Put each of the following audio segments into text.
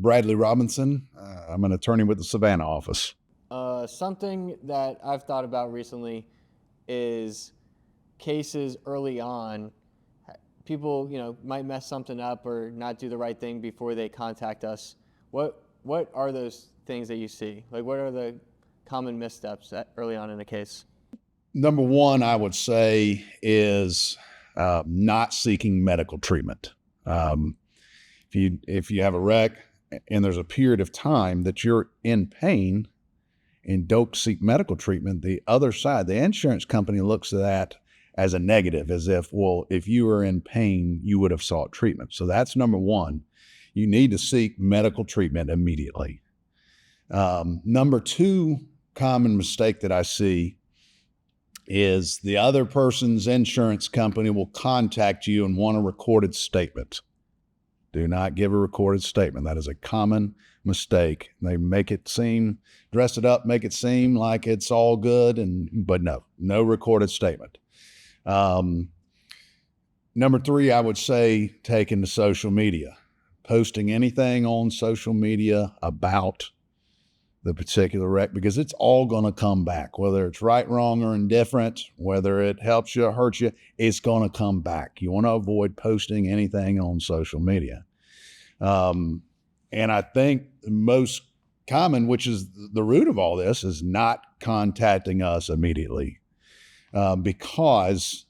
Bradley Robinson. I'm an attorney with the Savannah office. Something that I've thought about recently is cases early on. People, might mess something up or not do the right thing before they contact us. What are those things that you see? Like, what are the common missteps early on in a case? Number one, I would say, is not seeking medical treatment. If you have a wreck and there's a period of time that you're in pain and don't seek medical treatment, the other side, the insurance company, looks at that as a negative, as if, well, if you were in pain, you would have sought treatment. So that's number one. You need to seek medical treatment immediately. Number two common mistake that I see is the other person's insurance company will contact you and want a recorded statement. Do not give a recorded statement. That is a common mistake. They make it seem, dress it up, make it seem like it's all good, but no recorded statement. Number three, I would say, taking to social media, posting anything on social media about the particular wreck, because it's all going to come back, whether it's right, wrong, or indifferent, whether it helps you or hurts you, it's going to come back. You want to avoid posting anything on social media. And I think the most common, which is the root of all this, is not contacting us immediately. Because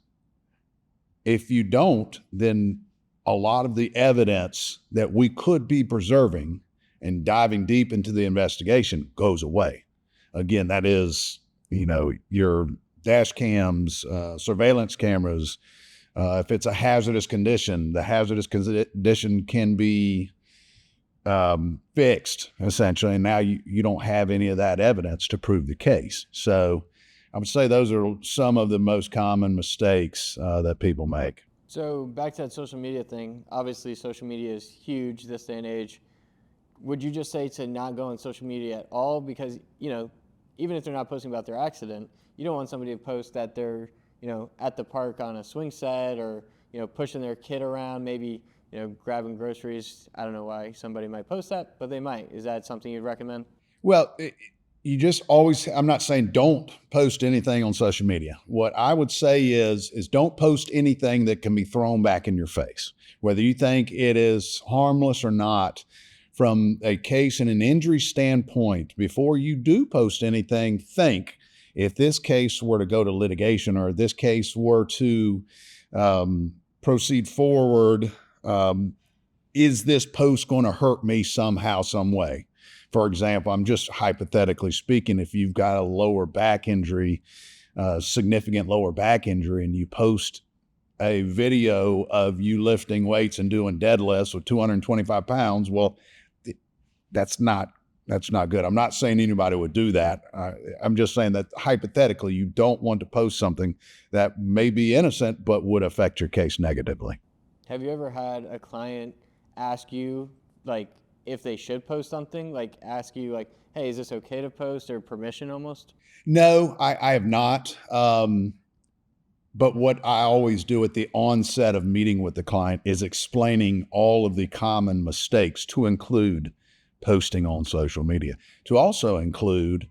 if you don't, then a lot of the evidence that we could be preserving and diving deep into the investigation goes away. Again, that is, your dash cams, surveillance cameras. If it's a hazardous condition, the hazardous condition can be fixed, essentially. And now you don't have any of that evidence to prove the case. So I would say those are some of the most common mistakes that people make. So back to that social media thing, obviously social media is huge this day and age. Would you just say to not go on social media at all? Because, even if they're not posting about their accident, you don't want somebody to post that they're, at the park on a swing set or, pushing their kid around, maybe, grabbing groceries. I don't know why somebody might post that, but they might. Is that something you'd recommend? Well, you just always, I'm not saying don't post anything on social media. What I would say is don't post anything that can be thrown back in your face, whether you think it is harmless or not. From a case and an injury standpoint, before you do post anything, think, if this case were to go to litigation or this case were to proceed forward, is this post going to hurt me somehow, some way? For example, I'm just hypothetically speaking, if you've got a lower back injury, significant lower back injury, and you post a video of you lifting weights and doing deadlifts with 225 pounds, well, that's not good. I'm not saying anybody would do that. I'm just saying that hypothetically, you don't want to post something that may be innocent but would affect your case negatively. Have you ever had a client ask you, if they should post something, ask you, hey, is this okay to post, or permission almost? No, I have not. But what I always do at the onset of meeting with the client is explaining all of the common mistakes, to include posting on social media, to also include,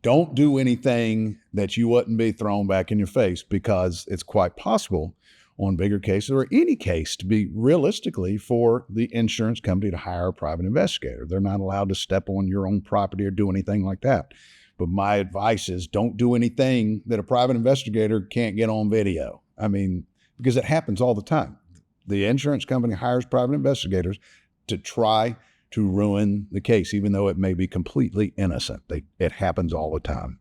don't do anything that you wouldn't be thrown back in your face, because it's quite possible on bigger cases or any case to be realistically for the insurance company to hire a private investigator. They're not allowed to step on your own property or do anything like that. But my advice is don't do anything that a private investigator can't get on video. I mean, because it happens all the time. The insurance company hires private investigators to try to ruin the case, even though it may be completely innocent. It happens all the time.